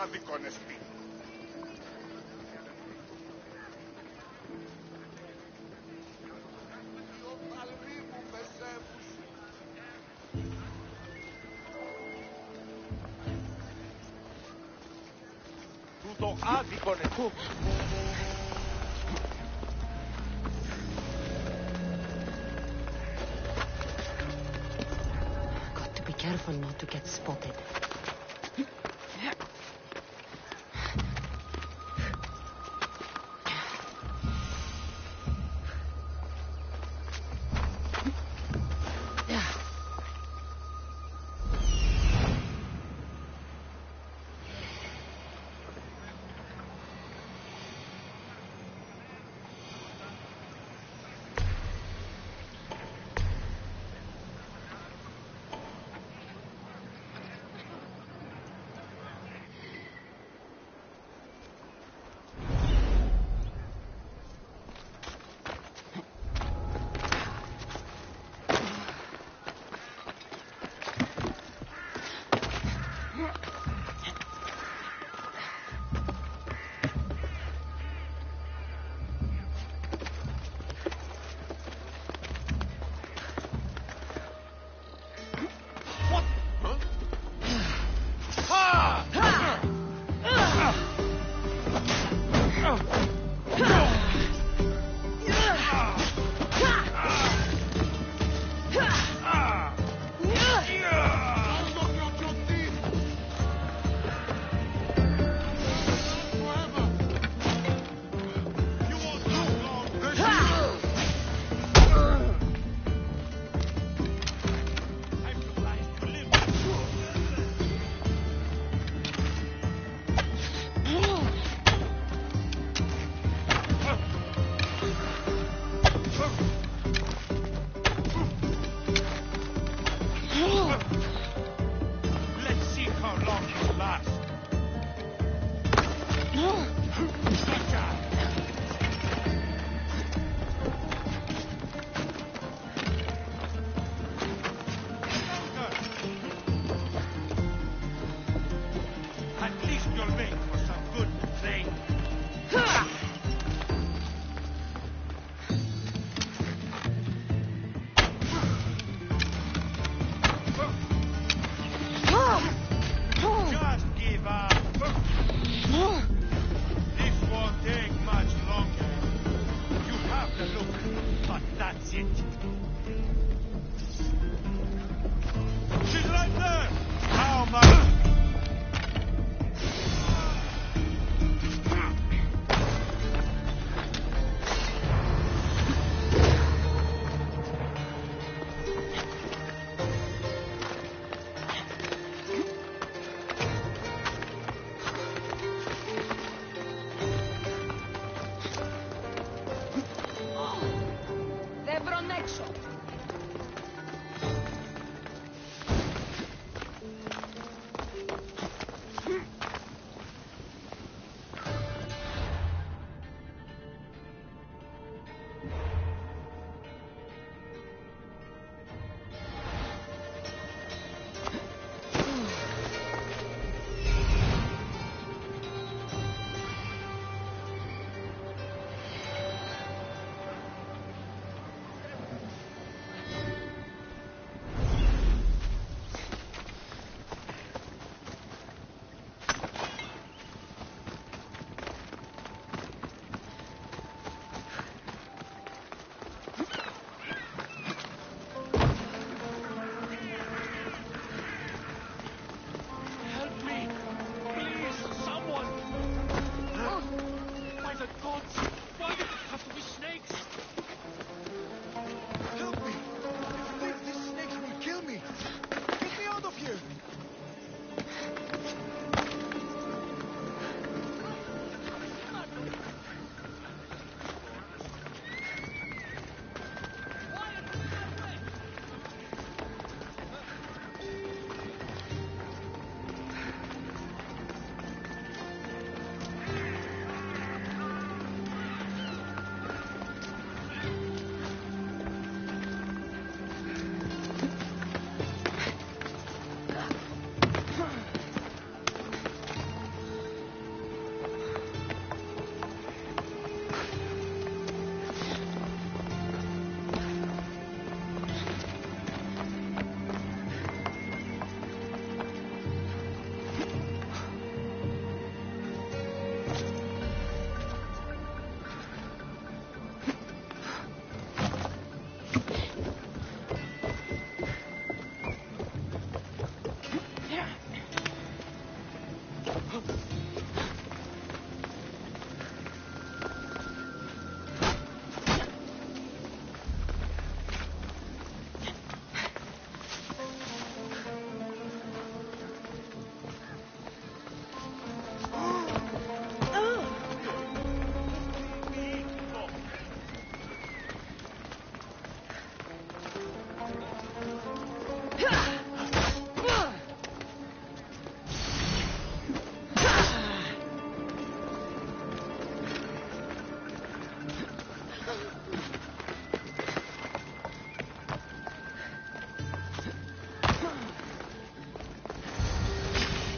άδικον εστί. Οι οφθαλμοί μου μεσεύουν. Τούτο άδικον εστί. Careful not to get spotted.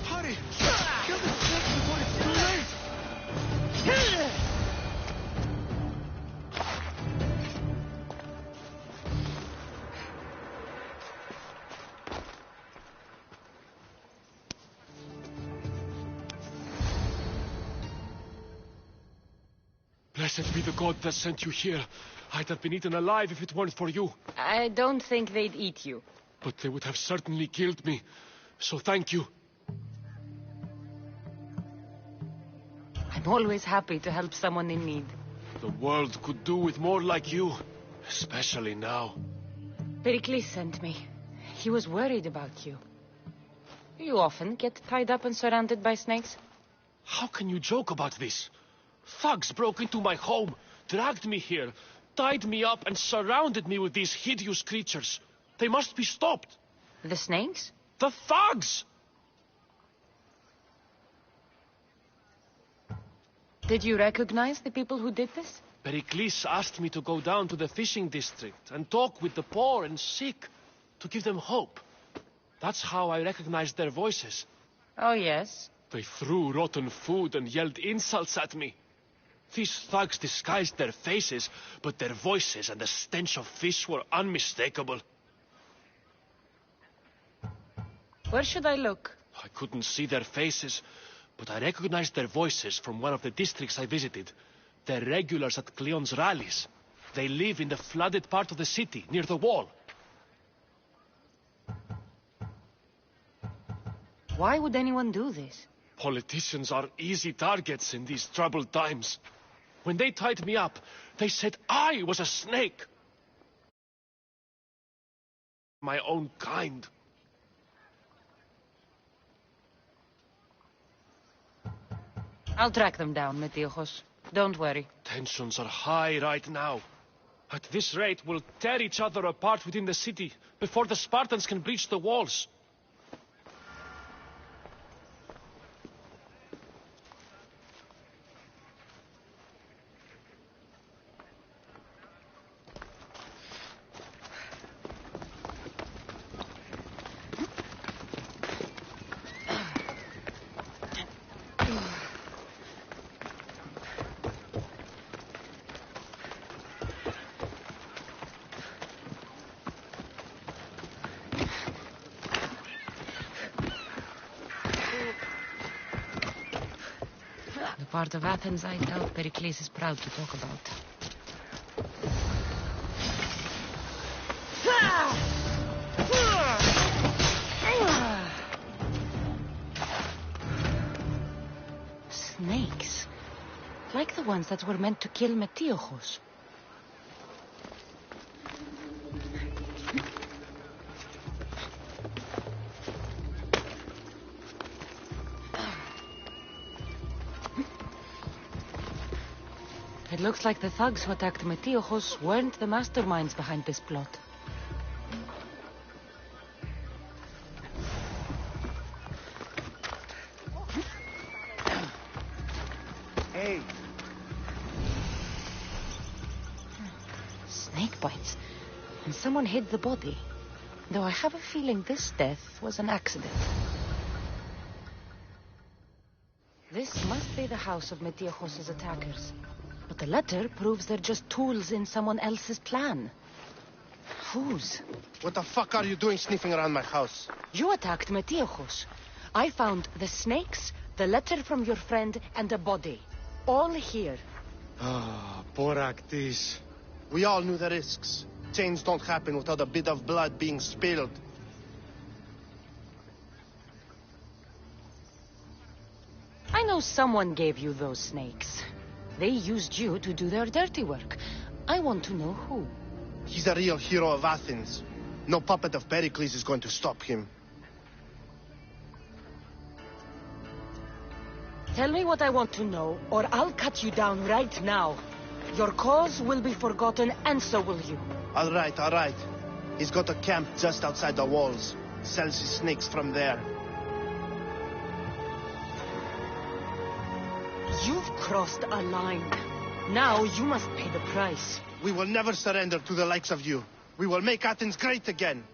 Hurry! Kill the snake before it's too late! Blessed be the god that sent you here. I'd have been eaten alive if it weren't for you. I don't think they'd eat you. But they would have certainly killed me. So thank you. I'm always happy to help someone in need. The world could do with more like you. Especially now. Pericles sent me. He was worried about you. You often get tied up and surrounded by snakes? How can you joke about this? Thugs broke into my home, dragged me here, tied me up and surrounded me with these hideous creatures. They must be stopped. The snakes? The thugs! Did you recognize the people who did this? Pericles asked me to go down to the fishing district and talk with the poor and sick, to give them hope. That's how I recognized their voices. Oh, yes. They threw rotten food and yelled insults at me. These thugs disguised their faces, but their voices and the stench of fish were unmistakable. Where should I look? I couldn't see their faces, but I recognized their voices from one of the districts I visited. They're regulars at Cleon's rallies. They live in the flooded part of the city, near the wall. Why would anyone do this? Politicians are easy targets in these troubled times. When they tied me up, they said I was a snake. My own kind. I'll track them down, Metiochos. Don't worry. Tensions are high right now. At this rate, we'll tear each other apart within the city before the Spartans can breach the walls. The part of Athens I doubt Pericles is proud to talk about. Snakes. Like the ones that were meant to kill Metiochos. It looks like the thugs who attacked Metiochos weren't the masterminds behind this plot. Hey! Snake bites. And someone hid the body. Though I have a feeling this death was an accident. This must be the house of Metiochos' attackers. But the letter proves they're just tools in someone else's plan. Whose? What the fuck are you doing sniffing around my house? You attacked Metiochos. I found the snakes, the letter from your friend, and a body. All here. Ah, poor Actis. We all knew the risks. Change don't happen without a bit of blood being spilled. I know someone gave you those snakes. They used you to do their dirty work. I want to know who. He's a real hero of Athens. No puppet of Pericles is going to stop him. Tell me what I want to know, or I'll cut you down right now. Your cause will be forgotten, and so will you. All right, all right. He's got a camp just outside the walls. Sells his snakes from there. You've crossed a line. Now you must pay the price. We will never surrender to the likes of you. We will make Athens great again.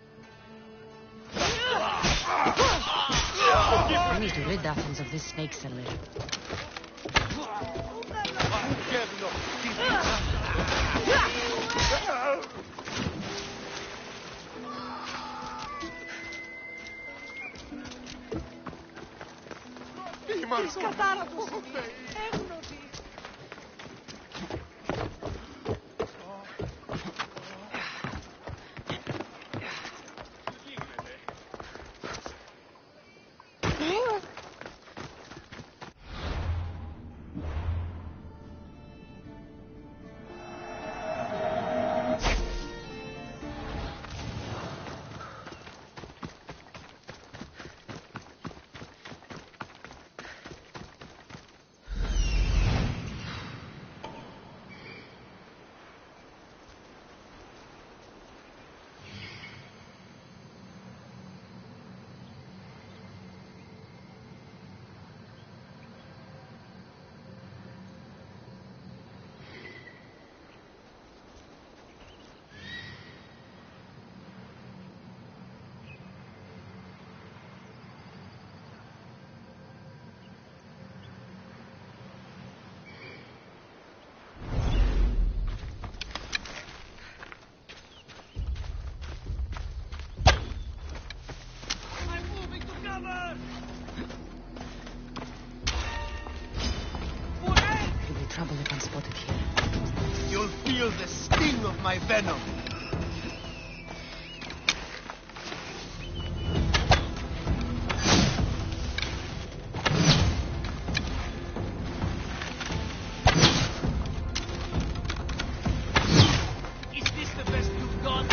I need to rid Athens of this snake seller. It'll be trouble if I'm spotted here. You'll feel the sting of my venom. Is this the best you've got?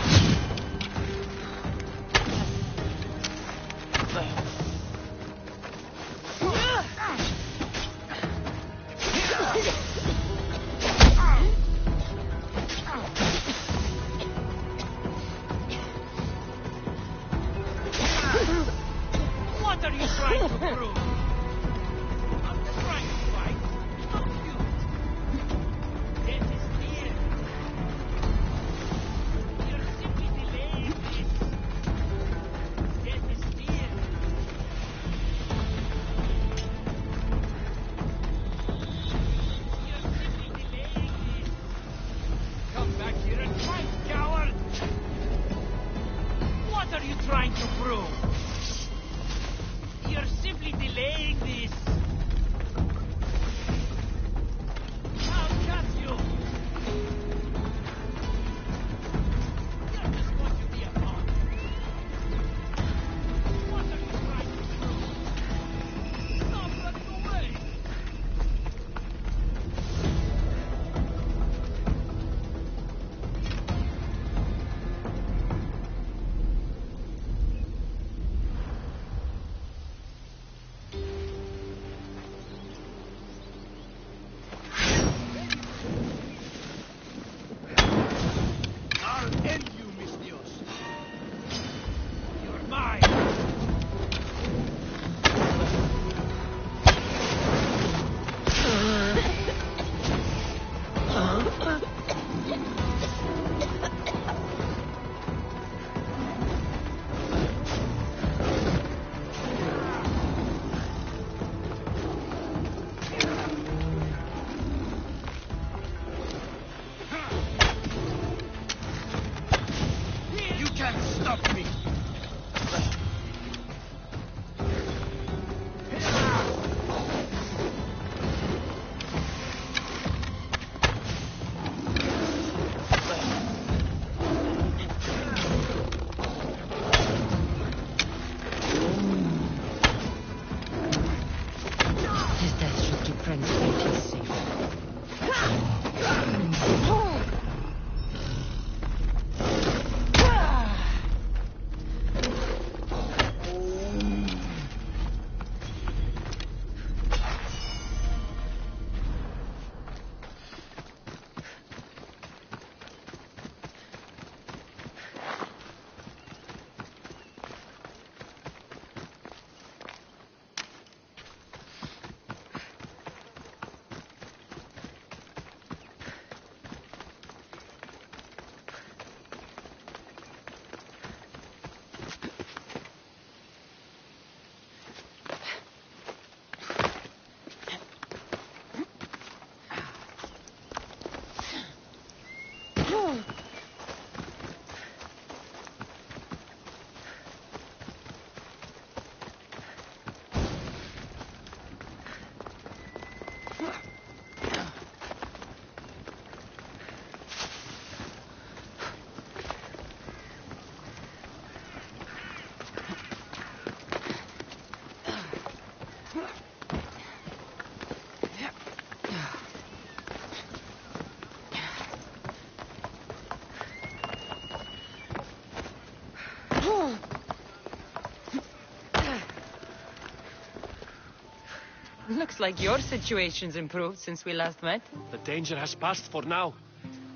Looks like your situation's improved since we last met. The danger has passed for now.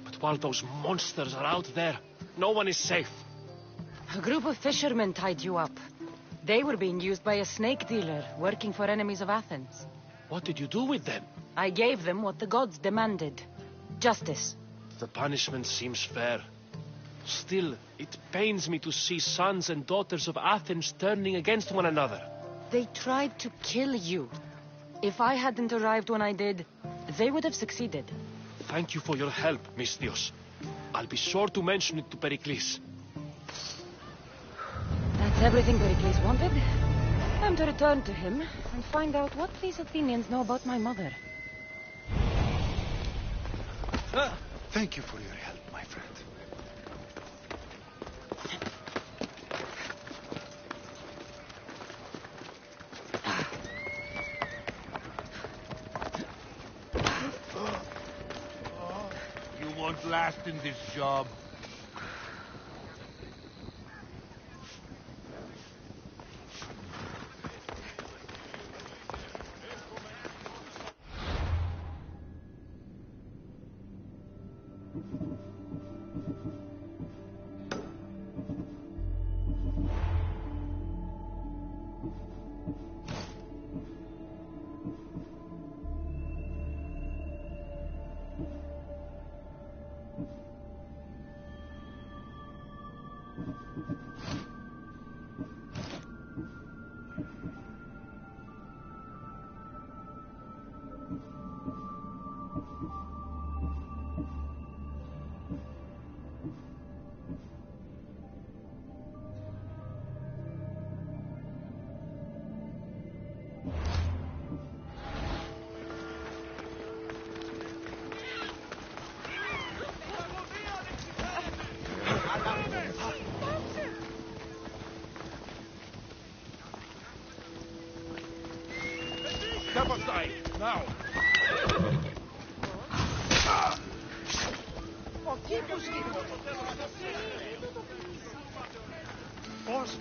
But while those monsters are out there, no one is safe. A group of fishermen tied you up. They were being used by a snake dealer working for enemies of Athens. What did you do with them? I gave them what the gods demanded. Justice. The punishment seems fair. Still, it pains me to see sons and daughters of Athens turning against one another. They tried to kill you. If I hadn't arrived when I did, they would have succeeded. Thank you for your help, Misthios. I'll be sure to mention it to Pericles. That's everything Pericles wanted. Time to return to him and find out what these Athenians know about my mother. Thank you for your help, my friend. You won't last in this job. Step aside, now! Boss,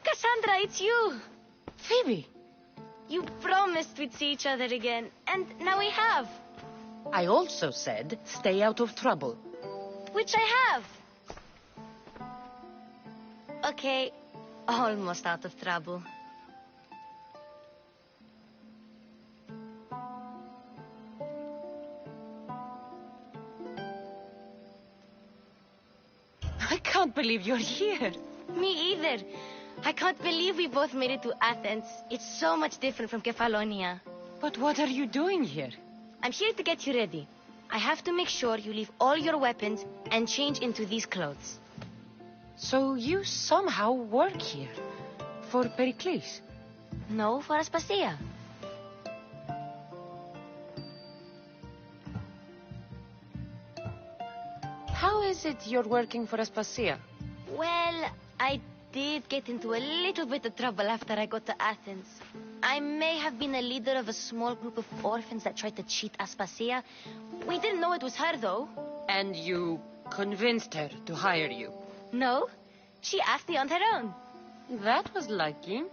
Cassandra, it's you! Phoebe! You promised we'd see each other again, and now we have. I also said, stay out of trouble. Which I have. Okay, almost out of trouble. I can't believe you're here. Me either. I can't believe we both made it to Athens. It's so much different from Kefalonia. But what are you doing here? I'm here to get you ready. I have to make sure you leave all your weapons and change into these clothes. So you somehow work here. For Pericles. No, for Aspasia. How is it you're working for Aspasia? Well, I did get into a little bit of trouble after I got to Athens. I may have been a leader of a small group of orphans that tried to cheat Aspasia. We didn't know it was her, though. And you convinced her to hire you? No, she asked me on her own. That was lucky.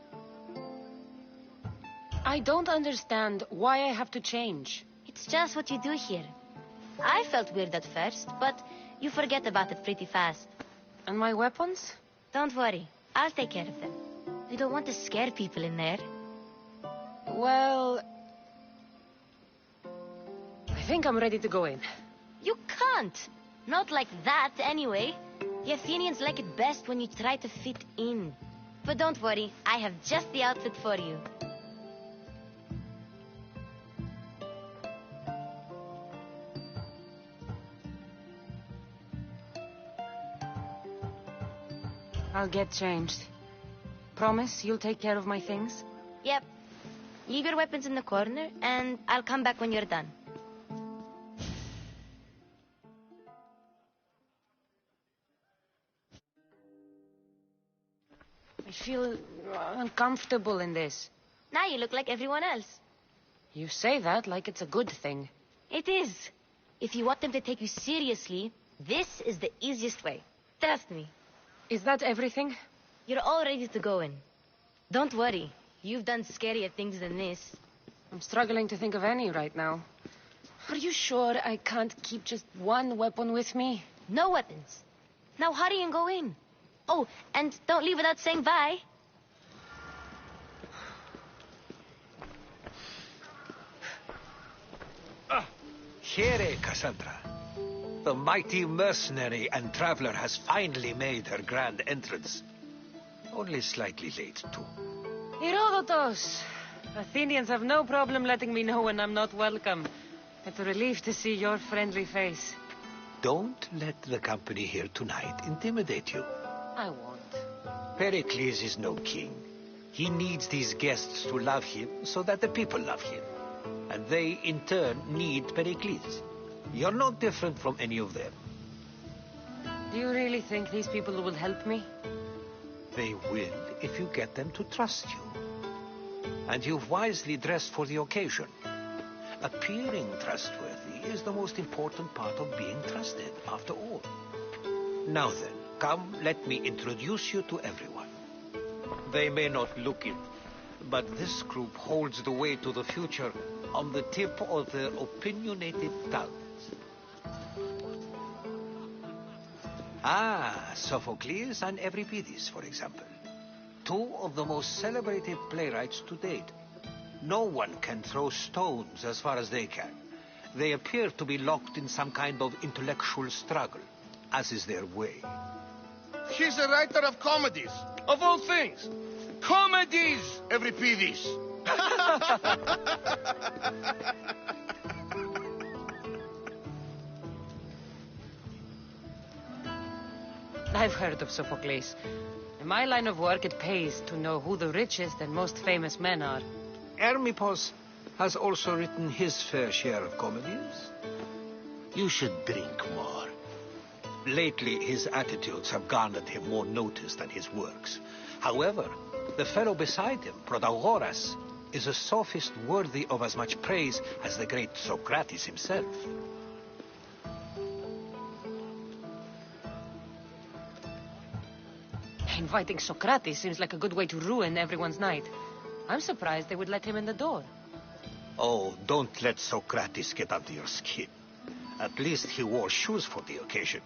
I don't understand why I have to change. It's just what you do here. I felt weird at first, but you forget about it pretty fast. And my weapons? Don't worry, I'll take care of them. We don't want to scare people in there. Well, I think I'm ready to go in. You can't. Not like that, anyway. The Athenians like it best when you try to fit in. But don't worry, I have just the outfit for you. I'll get changed. Promise you'll take care of my things? Yep. Leave your weapons in the corner, and I'll come back when you're done. I feel uncomfortable in this. Now you look like everyone else. You say that like it's a good thing. It is. If you want them to take you seriously, this is the easiest way. Trust me. Is that everything? You're all ready to go in. Don't worry. You've done scarier things than this. I'm struggling to think of any right now. Are you sure I can't keep just one weapon with me? No weapons. Now hurry and go in. Oh, and don't leave without saying bye. Here, Cassandra. The mighty mercenary and traveler has finally made her grand entrance. Only slightly late, too. Herodotus! Athenians have no problem letting me know when I'm not welcome. It's a relief to see your friendly face. Don't let the company here tonight intimidate you. I won't. Pericles is no king. He needs these guests to love him so that the people love him. And they, in turn, need Pericles. You're no different from any of them. Do you really think these people will help me? They will if you get them to trust you. And you've wisely dressed for the occasion. Appearing trustworthy is the most important part of being trusted, after all. Now then, come, let me introduce you to everyone. They may not look it, but this group holds the way to the future on the tip of their opinionated tongues. Ah, Sophocles and Euripides, for example. Two of the most celebrated playwrights to date. No one can throw stones as far as they can. They appear to be locked in some kind of intellectual struggle, as is their way. He's a writer of comedies, of all things. Comedies, Euripides. I've heard of Sophocles. In my line of work, it pays to know who the richest and most famous men are. Hermippos has also written his fair share of comedies. You should drink more. Lately, his attitudes have garnered him more notice than his works. However, the fellow beside him, Protagoras, is a sophist worthy of as much praise as the great Socrates himself. Inviting Socrates seems like a good way to ruin everyone's night. I'm surprised they would let him in the door. Oh, don't let Socrates get under your skin. At least he wore shoes for the occasion.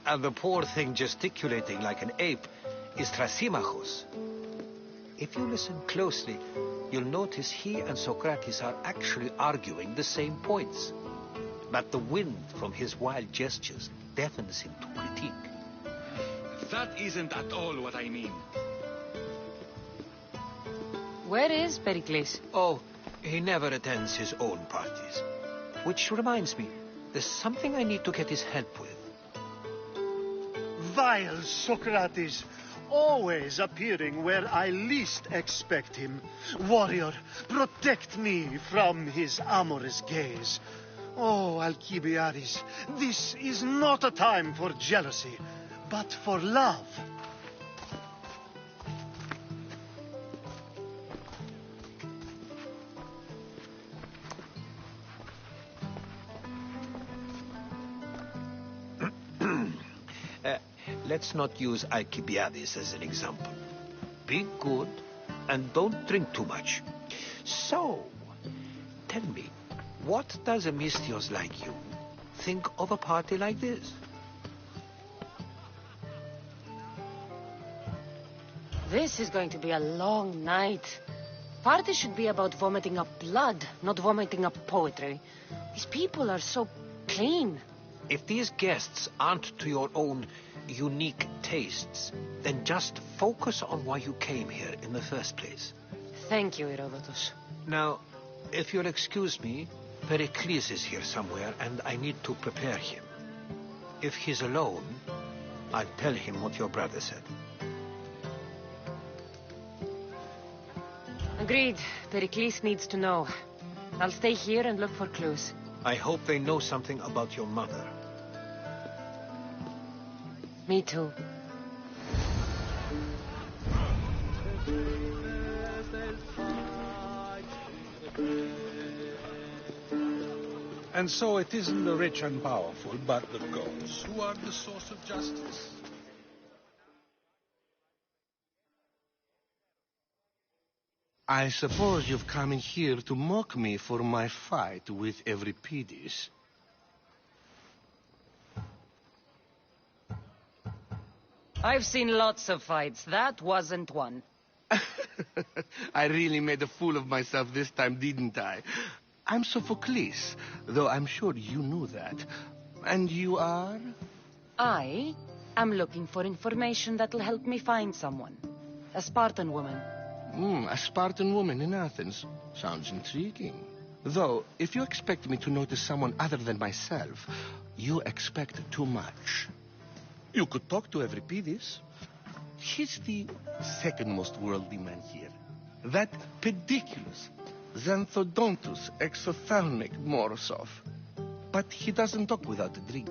And the poor thing gesticulating like an ape is Thrasymachos. If you listen closely, you'll notice he and Socrates are actually arguing the same points. But the wind from his wild gestures deafens him to critique. That isn't at all what I mean. Where is Pericles? Oh, he never attends his own parties. Which reminds me, there's something I need to get his help with. Vile Socrates, always appearing where I least expect him. Warrior, protect me from his amorous gaze. Oh, Alcibiades, this is not a time for jealousy, but for love. Let's not use Alcibiades as an example. Be good and don't drink too much. So, tell me, what does a Misthios like you think of a party like this? This is going to be a long night. Party should be about vomiting up blood, not vomiting up poetry. These people are so clean. If these guests aren't to your own unique tastes, then just focus on why you came here in the first place. Thank you, Herodotus. Now, if you'll excuse me, Pericles is here somewhere, and I need to prepare him. If he's alone, I'll tell him what your brother said. Agreed. Pericles needs to know. I'll stay here and look for clues. I hope they know something about your mother. Me too. And so it isn't the rich and powerful, but the gods who are the source of justice. I suppose you've come in here to mock me for my fight with Euripides. I've seen lots of fights. That wasn't one. I really made a fool of myself this time, didn't I? I'm Sophocles, though I'm sure you knew that. And you are? I am looking for information that'll help me find someone. A Spartan woman. A Spartan woman in Athens. Sounds intriguing. Though, if you expect me to notice someone other than myself, you expect too much. You could talk to Euripides. He's the second most worldly man here. That pediculous, xanthodontus exophthalmic Morosov. But he doesn't talk without a drink.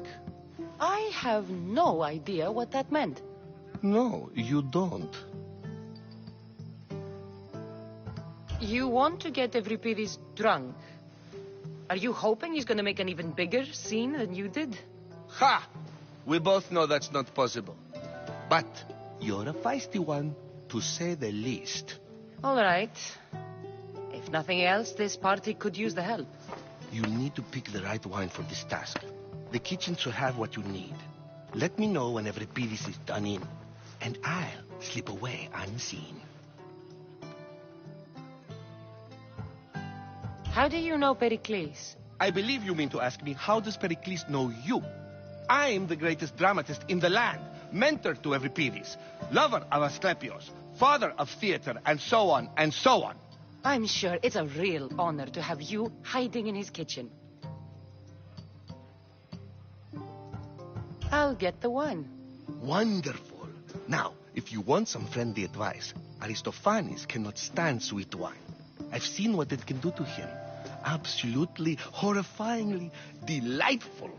I have no idea what that meant. No, you don't. You want to get Euripides drunk. Are you hoping he's going to make an even bigger scene than you did? Ha! We both know that's not possible. But you're a feisty one, to say the least. All right. If nothing else, this party could use the help. You'll need to pick the right wine for this task. The kitchen should have what you need. Let me know when Euripides is done in, and I'll slip away unseen. How do you know Pericles? I believe you mean to ask me, how does Pericles know you? I'm the greatest dramatist in the land, mentor to Euripides, lover of Asclepios, father of theater, and so on, and so on. I'm sure it's a real honor to have you hiding in his kitchen. I'll get the wine. Wonderful. Now, if you want some friendly advice, Aristophanes cannot stand sweet wine. I've seen what it can do to him. Absolutely, horrifyingly delightful.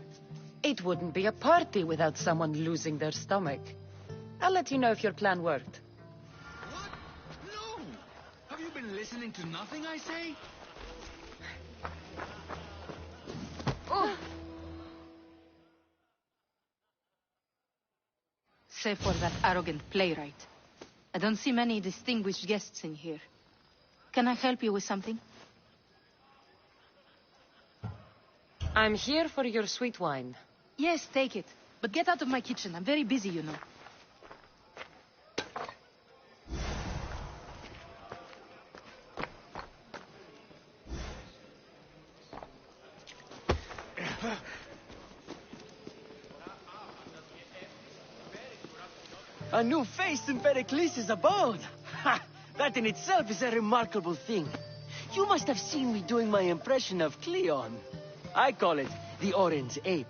It wouldn't be a party without someone losing their stomach. I'll let you know if your plan worked. What? No! Have you been listening to nothing I say? Oh. Save for that arrogant playwright. I don't see many distinguished guests in here. Can I help you with something? I'm here for your sweet wine. Yes, take it. But get out of my kitchen. I'm very busy, you know. A new face in Pericles' abode. Ha! That in itself is a remarkable thing. You must have seen me doing my impression of Cleon. I call it the orange ape.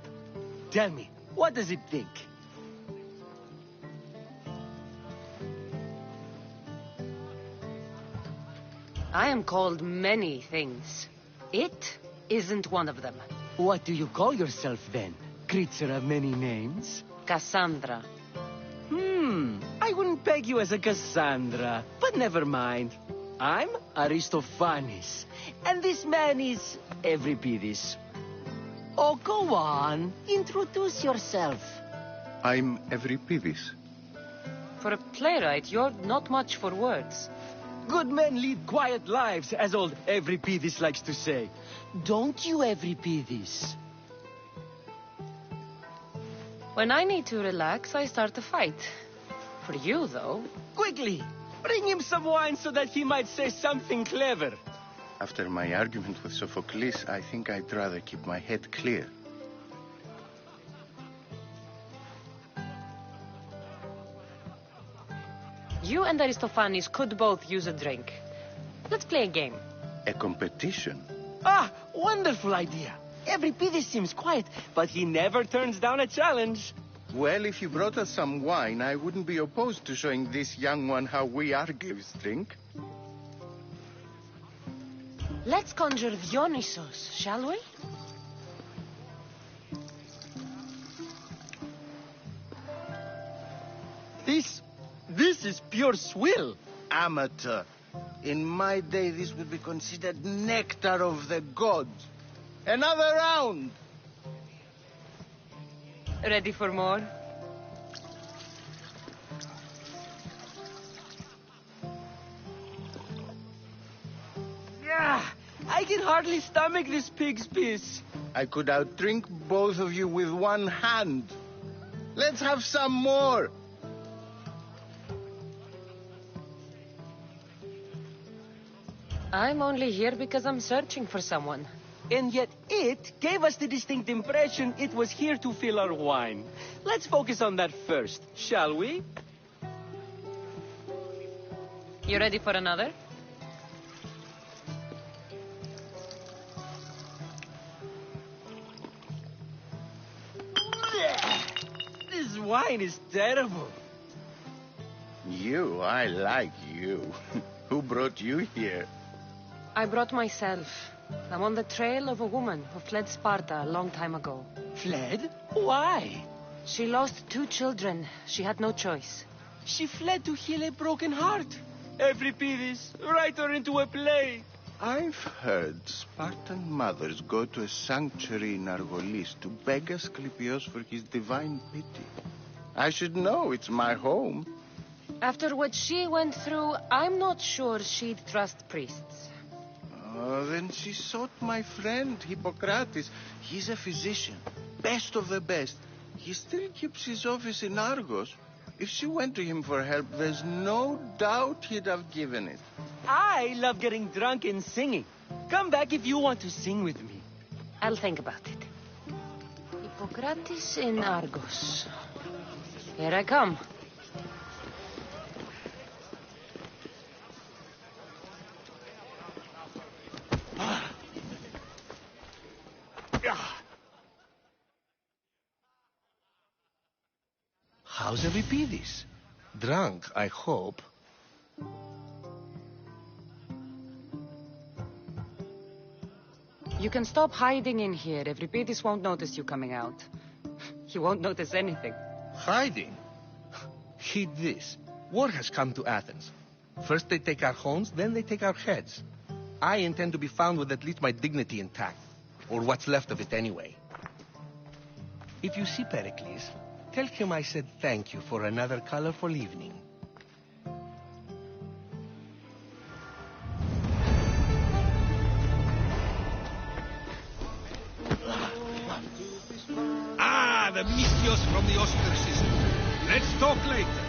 Tell me, what does it think? I am called many things. It isn't one of them. What do you call yourself then? Creature of many names? Cassandra. I wouldn't peg you as a Cassandra, but never mind. I'm Aristophanes, and this man is Euripides. Oh, go on. Introduce yourself. I'm Euripides. For a playwright, you're not much for words. Good men lead quiet lives, as old Euripides likes to say. Don't you, Euripides? When I need to relax, I start a fight. For you, though... Quickly, Bring him some wine so that he might say something clever. After my argument with Sophocles, I think I'd rather keep my head clear. You and Aristophanes could both use a drink. Let's play a game. A competition? Ah, wonderful idea. Euripides seems quiet, but he never turns down a challenge. Well, if you brought us some wine, I wouldn't be opposed to showing this young one how we Argives drink. Let's conjure Dionysos, shall we? This is pure swill. Amateur. In my day, this would be considered nectar of the gods. Another round! Ready for more? Yeah, I can hardly stomach this pig's piss. I could outdrink both of you with one hand. Let's have some more. I'm only here because I'm searching for someone. And yet it gave us the distinct impression it was here to fill our wine. Let's focus on that first, shall we? You ready for another? This wine is terrible. You, I like you. Who brought you here? I brought myself. I'm on the trail of a woman who fled Sparta a long time ago. Fled? Why? She lost 2 children. She had no choice. She fled to heal a broken heart. Euripides, write her into a play. I've heard Spartan mothers go to a sanctuary in Argolis to beg Asclepios for his divine pity. I should know, it's my home. After what she went through, I'm not sure she'd trust priests. Oh, then she sought my friend, Hippocrates. He's a physician, best of the best. He still keeps his office in Argos. If she went to him for help, there's no doubt he'd have given it. I love getting drunk and singing. Come back if you want to sing with me. I'll think about it. Hippocrates in Argos. Here I come. How's Euripides? Drunk, I hope. You can stop hiding in here. Euripides won't notice you coming out. He won't notice anything. Hiding? Heed this. War has come to Athens. First they take our homes, then they take our heads. I intend to be found with at least my dignity intact. Or what's left of it anyway. If you see Pericles, tell him I said thank you for another colorful evening. Ah, the Mythios from the ostracism. Let's talk later.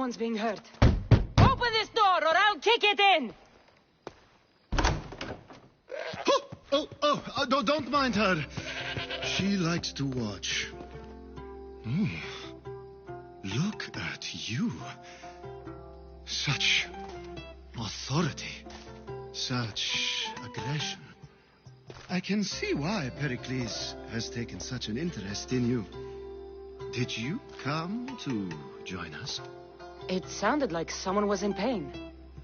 Someone's being hurt. Open this door or I'll kick it in! Don't mind her. She likes to watch. Look at you. Such authority. Such aggression. I can see why Pericles has taken such an interest in you. Did you come to join us? It sounded like someone was in pain.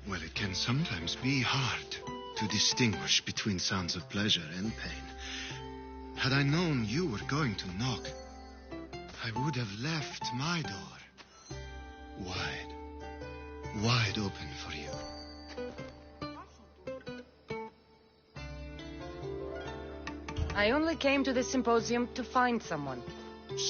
Well, it can sometimes be hard to distinguish between sounds of pleasure and pain. Had I known you were going to knock, I would have left my door wide open for you. I only came to the symposium to find someone.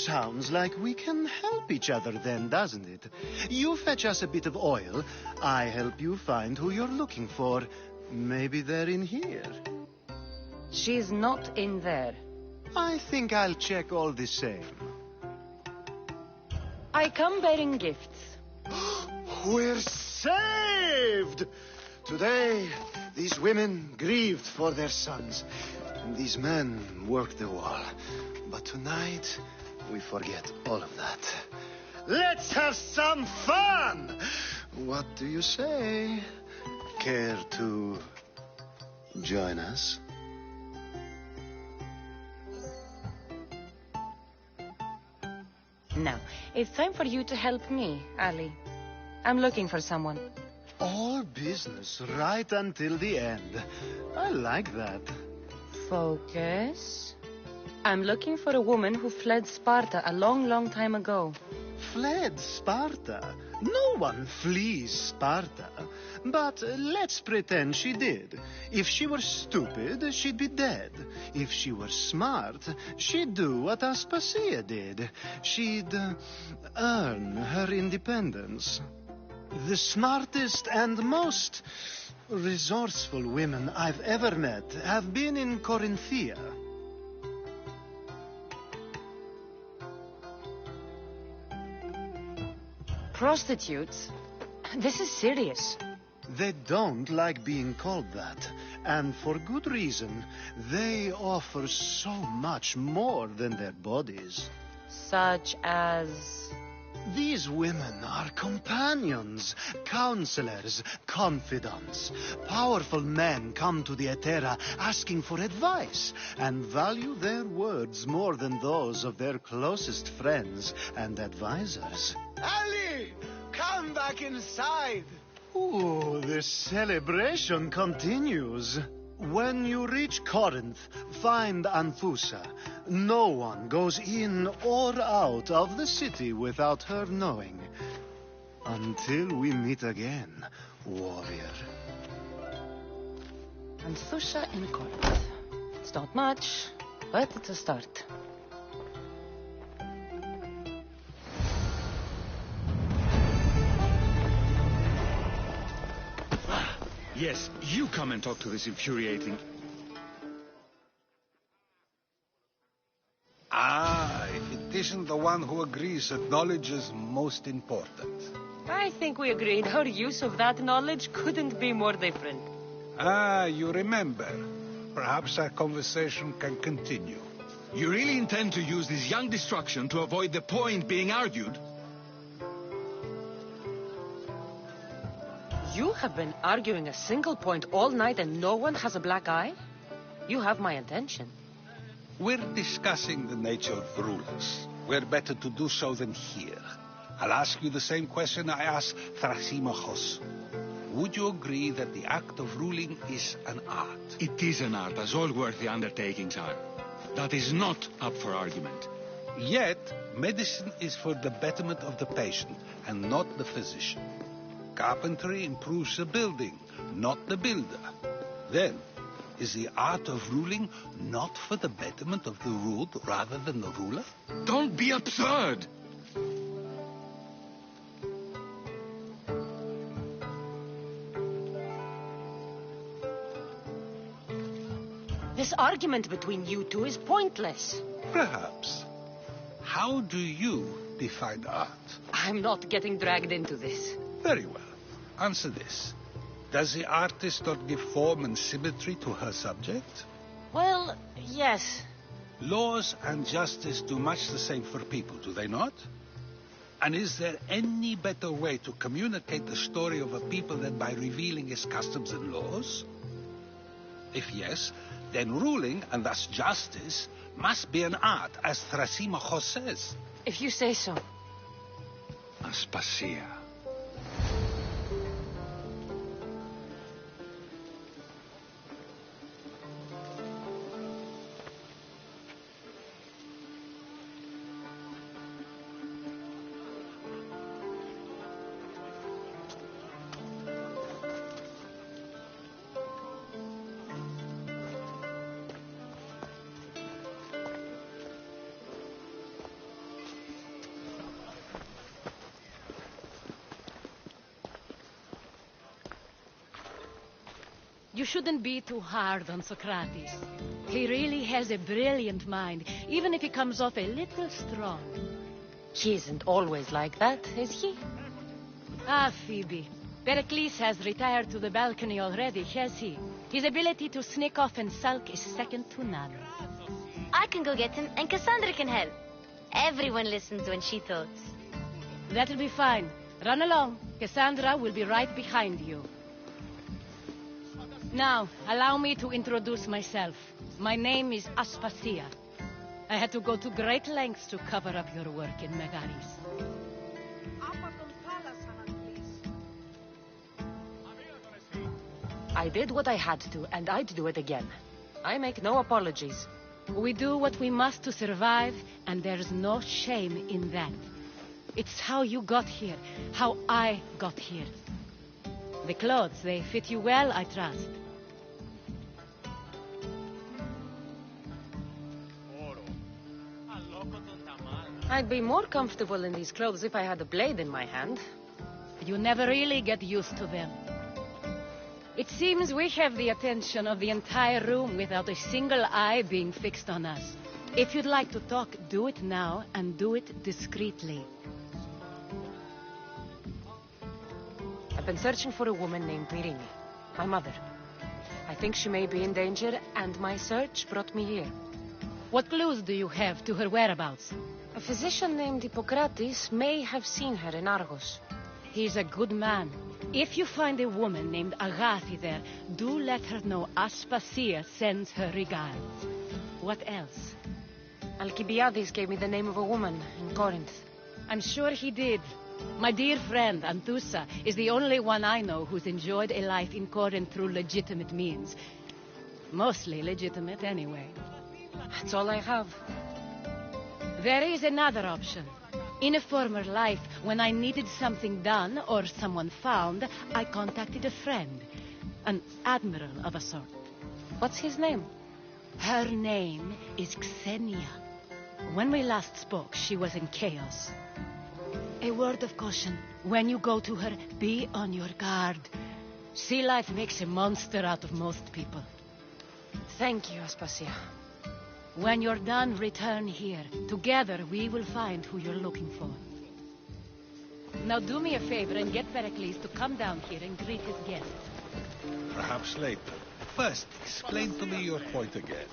Sounds like we can help each other then, doesn't it? You fetch us a bit of oil, I help you find who you're looking for. Maybe they're in here. She's not in there. I think I'll check all the same. I come bearing gifts. We're saved! Today, these women grieved for their sons, and these men worked the wall. But tonight, we forget all of that. Let's have some fun! What do you say? Care to join us? Now, it's time for you to help me, Ali. I'm looking for someone. All business right until the end. I like that. Focus. I'm looking for a woman who fled Sparta a long, long time ago. Fled Sparta? No one flees Sparta. But let's pretend she did. If she were stupid, she'd be dead. If she were smart, she'd do what Aspasia did. She'd earn her independence. The smartest and most resourceful women I've ever met have been in Corinthia. Prostitutes? This is serious. They don't like being called that, and for good reason. They offer so much more than their bodies. Such as... These women are companions, counselors, confidants. Powerful men come to the Etera asking for advice and value their words more than those of their closest friends and advisors. Ali, come back inside. Ooh, the celebration continues. When you reach Corinth, find Anfusa. No one goes in or out of the city without her knowing. Until we meet again, warrior. Anfusa in Corinth. It's not much, but it's a start. Yes, you come and talk to this infuriating... Ah, if it isn't the one who agrees that knowledge is most important. I think we agreed our use of that knowledge couldn't be more different. Ah, you remember. Perhaps our conversation can continue. You really intend to use this young destruction to avoid the point being argued? You have been arguing a single point all night and no one has a black eye? You have my attention. We're discussing the nature of rulers. Where better to do so than here? I'll ask you the same question I asked Thrasymachos. Would you agree that the act of ruling is an art? It is an art, as all worthy undertakings are. That is not up for argument. Yet, medicine is for the betterment of the patient and not the physician. Carpentry improves the building, not the builder. Then, is the art of ruling not for the betterment of the ruled rather than the ruler? Don't be absurd! This argument between you two is pointless. Perhaps. How do you define art? I'm not getting dragged into this. Very well. Answer this. Does the artist not give form and symmetry to her subject? Well, yes. Laws and justice do much the same for people, do they not? And is there any better way to communicate the story of a people than by revealing its customs and laws? If yes, then ruling, and thus justice, must be an art, as Thrasimachos says. If you say so. Aspasia. You shouldn't be too hard on Socrates. He really has a brilliant mind, even if he comes off a little strong. He isn't always like that, is he? Ah, Phoebe. Pericles has retired to the balcony already, has he? His ability to sneak off and sulk is second to none. I can go get him, and Cassandra can help. Everyone listens when she talks. That'll be fine. Run along. Cassandra will be right behind you. Now, allow me to introduce myself. My name is Aspasia. I had to go to great lengths to cover up your work in Megaris. I did what I had to, and I'd do it again. I make no apologies. We do what we must to survive, and there's no shame in that. It's how you got here, how I got here. The clothes, they fit you well, I trust. I'd be more comfortable in these clothes if I had a blade in my hand. You never really get used to them. It seems we have the attention of the entire room without a single eye being fixed on us. If you'd like to talk, do it now, and do it discreetly. I've been searching for a woman named Myrine, my mother. I think she may be in danger, and my search brought me here. What clues do you have to her whereabouts? A physician named Hippocrates may have seen her in Argos. He's a good man. If you find a woman named Agathi there, do let her know Aspasia sends her regards. What else? Alcibiades gave me the name of a woman in Corinth. I'm sure he did. My dear friend, Anthusa, is the only one I know who's enjoyed a life in Corinth through legitimate means. Mostly legitimate, anyway. That's all I have. There is another option. In a former life, when I needed something done or someone found, I contacted a friend. An admiral of a sort. What's his name? Her name is Xenia. When we last spoke, she was in chaos. A word of caution. When you go to her, be on your guard. Sea life makes a monster out of most people. Thank you, Aspasia. When you're done, return here. Together, we will find who you're looking for. Now do me a favor and get Pericles to come down here and greet his guests. Perhaps later. First, explain to me your point again.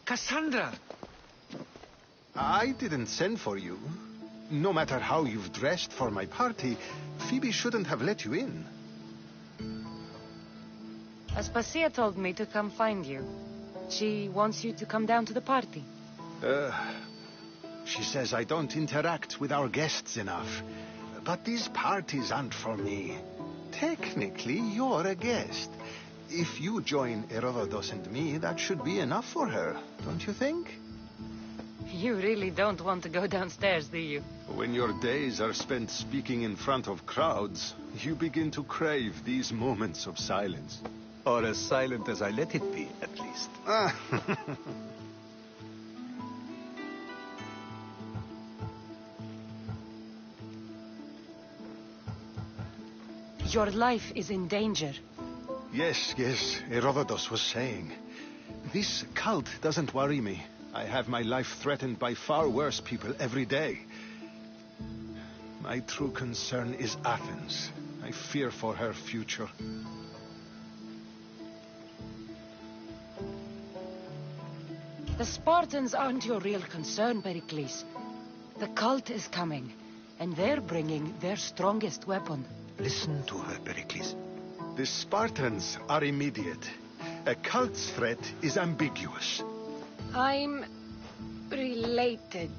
Cassandra! I didn't send for you. No matter how you've dressed for my party, Phoebe shouldn't have let you in. Aspasia told me to come find you. She wants you to come down to the party. She says I don't interact with our guests enough. But these parties aren't for me. Technically, you're a guest. If you join Herodotus and me, that should be enough for her, don't you think? You really don't want to go downstairs, do you? When your days are spent speaking in front of crowds, you begin to crave these moments of silence. Or as silent as I let it be, at least. Your life is in danger. Yes, Herodotus was saying. This cult doesn't worry me. I have my life threatened by far worse people every day. My true concern is Athens. I fear for her future. The Spartans aren't your real concern, Pericles. The cult is coming, and they're bringing their strongest weapon. Listen to her, Pericles. The Spartans are immediate. A cult's threat is ambiguous. I'm related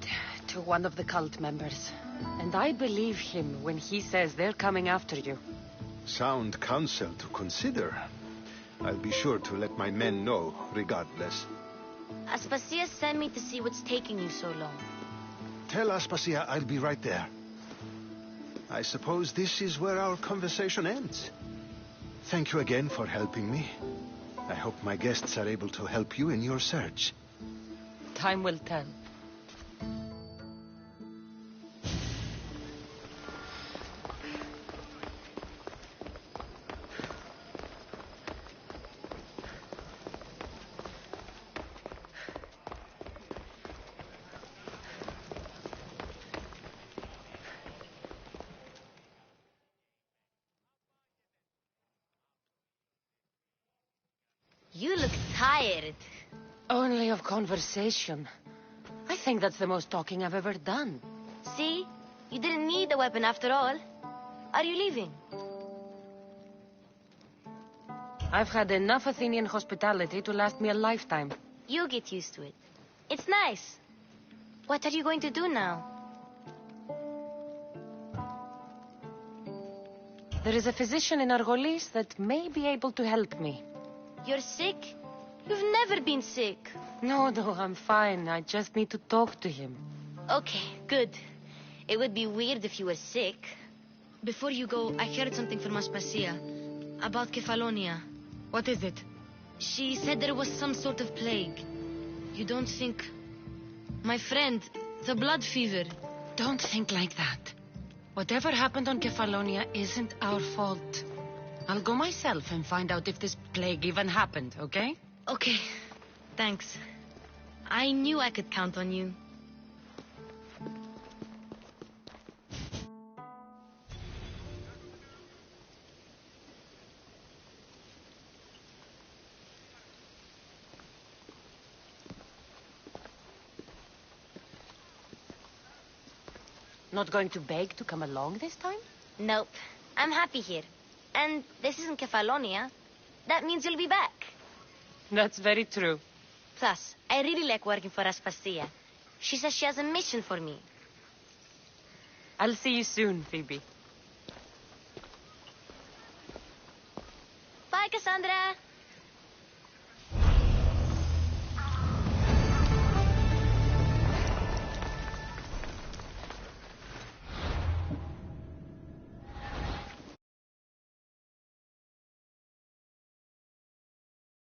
to one of the cult members, and I believe him when he says they're coming after you. Sound counsel to consider. I'll be sure to let my men know, regardless. Aspasia sent me to see what's taking you so long. Tell Aspasia I'll be right there. I suppose this is where our conversation ends. Thank you again for helping me. I hope my guests are able to help you in your search. Time will tell. You look tired. Only of conversation. I think that's the most talking I've ever done. See? You didn't need the weapon after all. Are you leaving? I've had enough Athenian hospitality to last me a lifetime. You get used to it. It's nice. What are you going to do now? There is a physician in Argolis that may be able to help me. You're sick? You've never been sick. No, I'm fine. I just need to talk to him. Okay, good. It would be weird if you were sick. Before you go, I heard something from Aspasia about Kefalonia. What is it? She said there was some sort of plague. You don't think... My friend, the blood fever. Don't think like that. Whatever happened on Kefalonia isn't our fault. I'll go myself and find out if this plague even happened, okay? Okay, thanks. I knew I could count on you. Not going to beg to come along this time? Nope. I'm happy here. And this isn't Kefalonia. That means you'll be back. That's very true. Plus, I really like working for Aspasia. She says she has a mission for me. I'll see you soon, Phoebe. Bye, Cassandra.